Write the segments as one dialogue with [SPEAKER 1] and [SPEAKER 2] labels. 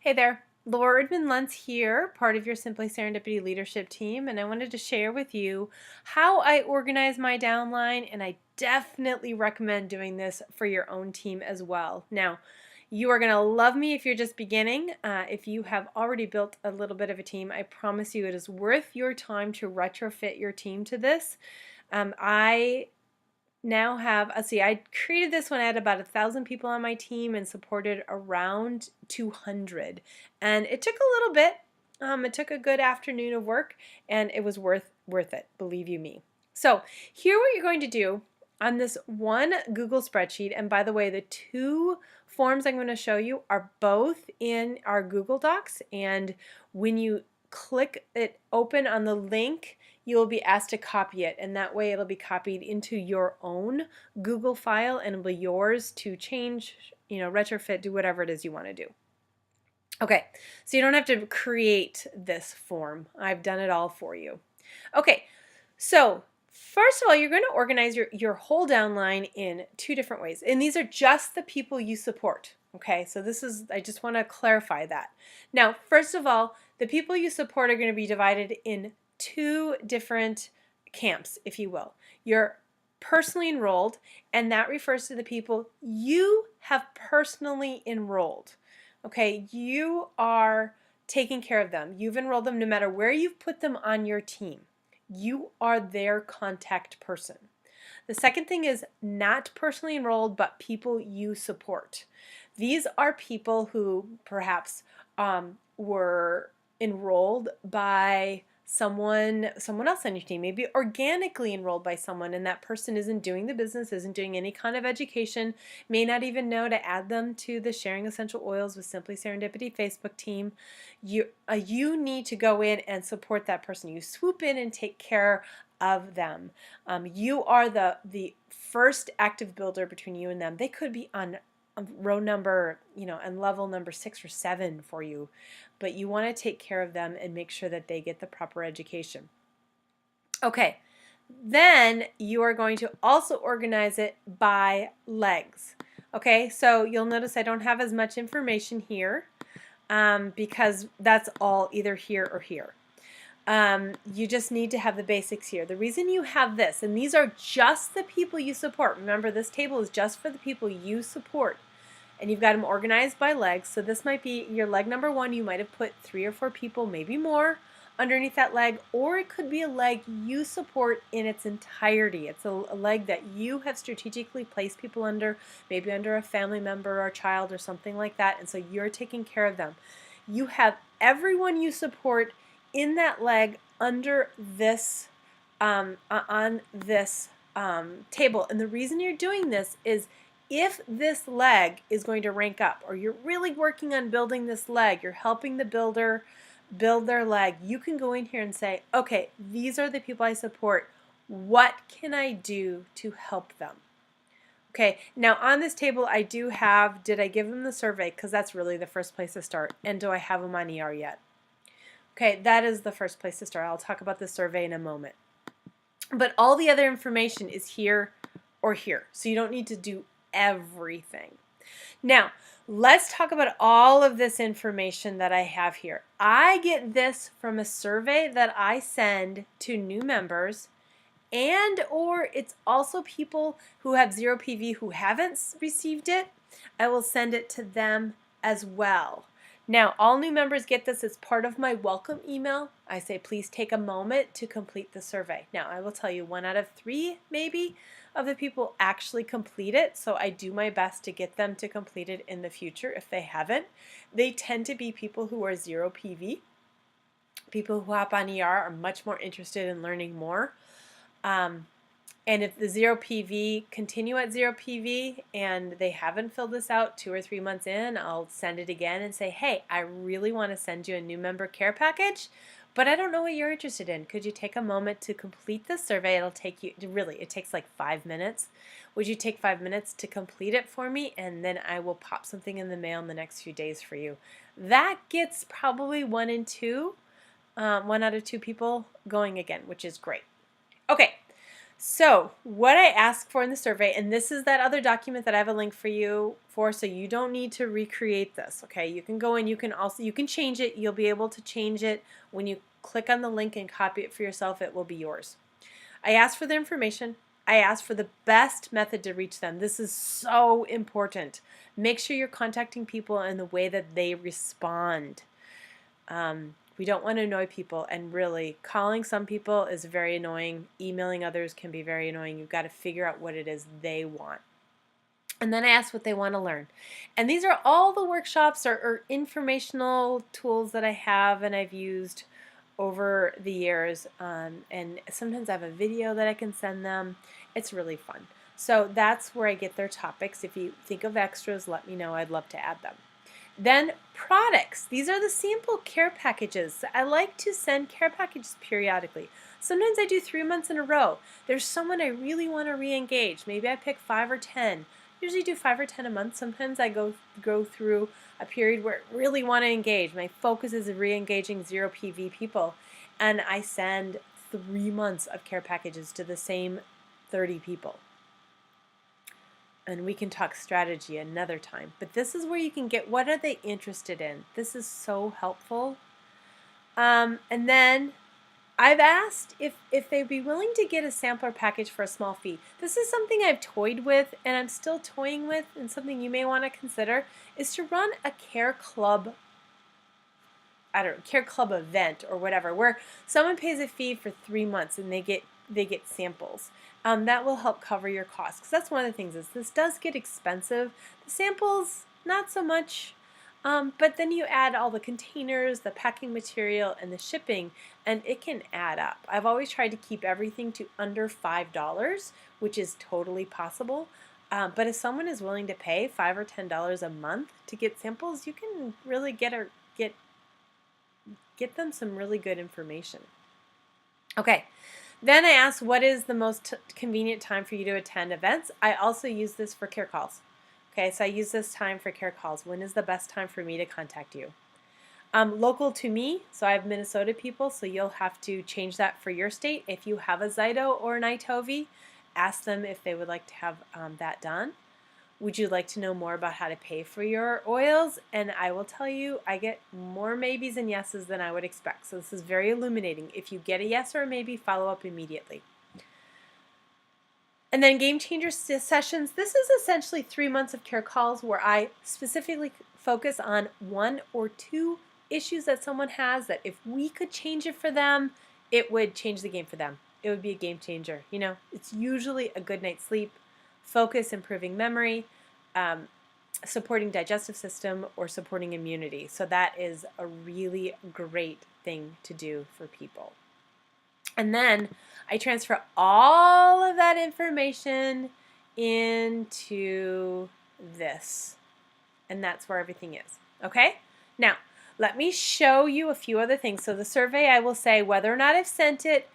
[SPEAKER 1] Hey there, Laura Erdman-Luntz here, part of your Simply Serendipity leadership team, and I wanted to share with you how I organize my downline, and I definitely recommend doing this for your own team as well. Now, you are going to love me if you're just beginning. If you have already built a little bit of a team, I promise you it is worth your time to retrofit your team to this. I now have, let's see, I created this when I had about 1,000 people on my team and supported around 200. And it took a little bit. It took a good afternoon of work, and it was worth it, believe you me. So here what you're going to do on this one Google spreadsheet, and by the way, the two forms I'm going to show you are both in our Google Docs, and when you click it open on the link, you will be asked to copy it, and that way it'll be copied into your own Google file and it'll be yours to change, retrofit, do whatever it is you want to do. Okay, so you don't have to create this form. I've done it all for you. Okay, so first of all, you're going to organize your whole downline in two different ways, and these are just the people you support. Okay, so I just want to clarify that. Now, first of all, the people you support are going to be divided in two different camps, if you will. You're personally enrolled, and that refers to the people you have personally enrolled. Okay, you are taking care of them. You've enrolled them no matter where you've put them on your team. You are their contact person. The second thing is not personally enrolled, but people you support. These are people who perhaps were enrolled by someone else on your team, maybe organically enrolled by someone, and that person isn't doing the business, isn't doing any kind of education, may not even know to add them to the Sharing Essential Oils with Simply Serendipity Facebook team. You need to go in and support that person. You swoop in and take care of them. You are the first active builder between you and them. They could be on row number, and level number 6 or 7 for you, but you want to take care of them and make sure that they get the proper education. Okay, then you are going to also organize it by legs. Okay, so you'll notice I don't have as much information here because that's all either here or here. You just need to have the basics here. The reason you have this, and these are just the people you support. Remember, this table is just for the people you support. And you've got them organized by legs. So this might be your leg number 1. You might have put 3 or 4 people, maybe more, underneath that leg. Or it could be a leg you support in its entirety. It's a leg that you have strategically placed people under, maybe under a family member or a child or something like that. And so you're taking care of them. You have everyone you support in that leg under this, on this table. And the reason you're doing this is if this leg is going to rank up, or you're really working on building this leg, you're helping the builder build their leg, you can go in here and say, okay, these are the people I support. What can I do to help them? Okay, now on this table I do have, did I give them the survey? Because that's really the first place to start. And do I have them on ER yet? Okay, that is the first place to start. I'll talk about the survey in a moment. But all the other information is here or here. So you don't need to do everything. Now, let's talk about all of this information that I have here. I get this from a survey that I send to new members, and or it's also people who have 0 PV who haven't received it. I will send it to them as well. Now, all new members get this as part of my welcome email. I say, please take a moment to complete the survey. Now, I will tell you 1 out of 3, maybe, of the people actually complete it, so I do my best to get them to complete it in the future if they haven't. They tend to be people who are 0 PV. People who hop on ER are much more interested in learning more. And if the 0 PV continue at 0 PV and they haven't filled this out 2 or 3 months in, I'll send it again and say, hey, I really want to send you a new member care package, but I don't know what you're interested in. Could you take a moment to complete the survey? It'll take you, really, it takes like 5 minutes. Would you take 5 minutes to complete it for me? And then I will pop something in the mail in the next few days for you. That gets probably 1 out of 2 people going again, which is great. Okay. So what I ask for in the survey, and this is that other document that I have a link for you for, so you don't need to recreate this, okay? You can go in, you can change it. You'll be able to change it when you click on the link and copy it for yourself. It will be yours. I ask for their information. I ask for the best method to reach them. This is so important. Make sure you're contacting people in the way that they respond. We don't want to annoy people, and really, calling some people is very annoying. Emailing others can be very annoying. You've got to figure out what it is they want. And then I ask what they want to learn. And these are all the workshops or informational tools that I have and I've used over the years. And sometimes I have a video that I can send them. It's really fun. So that's where I get their topics. If you think of extras, let me know. I'd love to add them. Then products. These are the sample care packages. I like to send care packages periodically. Sometimes I do 3 months in a row. There's someone I really want to re-engage. Maybe I pick 5 or 10. Usually do 5 or 10 a month. Sometimes I go through a period where I really want to engage. My focus is re-engaging 0 PV people. And I send 3 months of care packages to the same 30 people. And we can talk strategy another time. But this is where you can get what are they interested in. This is so helpful. And then I've asked if they'd be willing to get a sampler package for a small fee. This is something I've toyed with and I'm still toying with, and something you may want to consider is to run a care club, I don't know, care club event or whatever, where someone pays a fee for 3 months and they get samples. That will help cover your costs, because that's one of the things is this does get expensive. The samples, not so much, but then you add all the containers, the packing material, and the shipping, and it can add up. I've always tried to keep everything to under $5, which is totally possible. But if someone is willing to pay $5 or $10 a month to get samples, you can really get them some really good information. Okay. Then I ask, what is the most convenient time for you to attend events? I also use this for care calls. Okay, so I use this time for care calls. When is the best time for me to contact you? Local to me, so I have Minnesota people, so you'll have to change that for your state. If you have a Zyto or an Itovi, ask them if they would like to have that done. Would you like to know more about how to pay for your oils? And I will tell you, I get more maybes and yeses than I would expect. So this is very illuminating. If you get a yes or a maybe, follow up immediately. And then game changer sessions. This is essentially 3 months of care calls where I specifically focus on 1 or 2 issues that someone has that if we could change it for them, it would change the game for them. It would be a game changer. You know, it's usually a good night's sleep, focus, improving memory, supporting digestive system, or supporting immunity. So that is a really great thing to do for people. And then I transfer all of that information into this. And that's where everything is. Okay? Now, let me show you a few other things. So the survey, I will say whether or not I've sent it,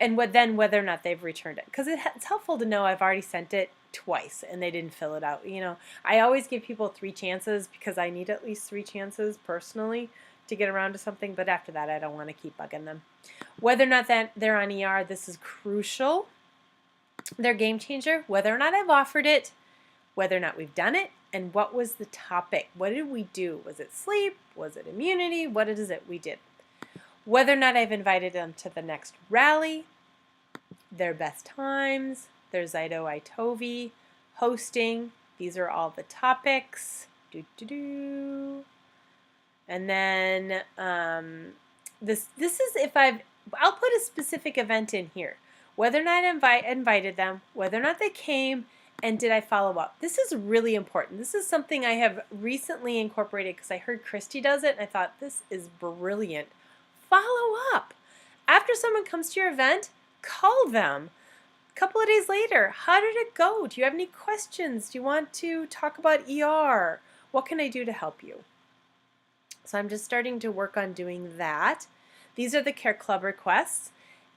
[SPEAKER 1] and then whether or not they've returned it. Because it's helpful to know I've already sent it twice and they didn't fill it out. You know, I always give people 3 chances because I need at least 3 chances personally to get around to something, but after that I don't want to keep bugging them. Whether or not that they're on ER, this is crucial. Their game changer, whether or not I've offered it, whether or not we've done it, and what was the topic. What did we do? Was it sleep? Was it immunity? What is it we did? Whether or not I've invited them to the next rally, their best times, their Zyto Itovi, hosting. These are all the topics. And then this is if I'll put a specific event in here. Whether or not I invited them, whether or not they came, and did I follow up. This is really important. This is something I have recently incorporated because I heard Christy does it and I thought this is brilliant. Follow up. After someone comes to your event, call them. A couple of days later, how did it go? Do you have any questions? Do you want to talk about ER? What can I do to help you? So I'm just starting to work on doing that. These are the Care Club requests.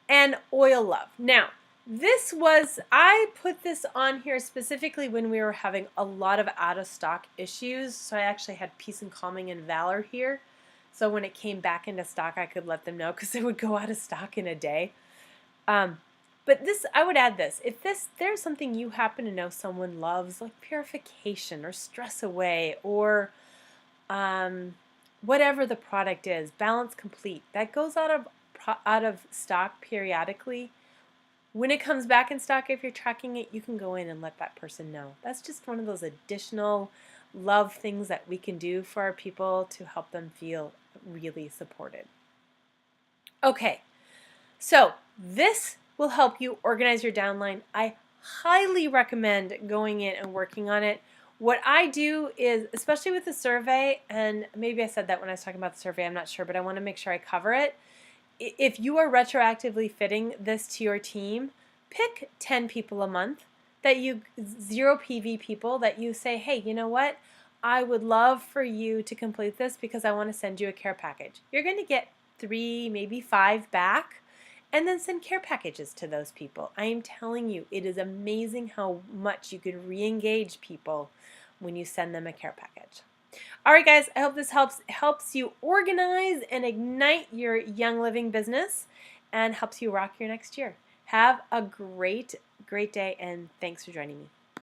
[SPEAKER 1] And Oil Love. Now, I put this on here specifically when we were having a lot of out of stock issues. So I actually had Peace and Calming and Valor here. So when it came back into stock, I could let them know because it would go out of stock in a day. But But this, I would add this. If there's something you happen to know someone loves, like purification or stress away or whatever the product is, Balance Complete, that goes out of stock periodically. When it comes back in stock, if you're tracking it, you can go in and let that person know. That's just one of those additional love things that we can do for our people to help them feel really supported. Okay, so this will help you organize your downline. I highly recommend going in and working on it. What I do is, especially with the survey, and maybe I said that when I was talking about the survey, I'm not sure, but I want to make sure I cover it. If you are retroactively fitting this to your team, pick 10 people a month, zero PV people that you say, hey, you know what? I would love for you to complete this because I want to send you a care package. You're going to get 3, maybe 5 back, and then send care packages to those people. I am telling you, it is amazing how much you can re-engage people when you send them a care package. All right, guys, I hope this helps you organize and ignite your Young Living business and helps you rock your next year. Have a great day, and thanks for joining me.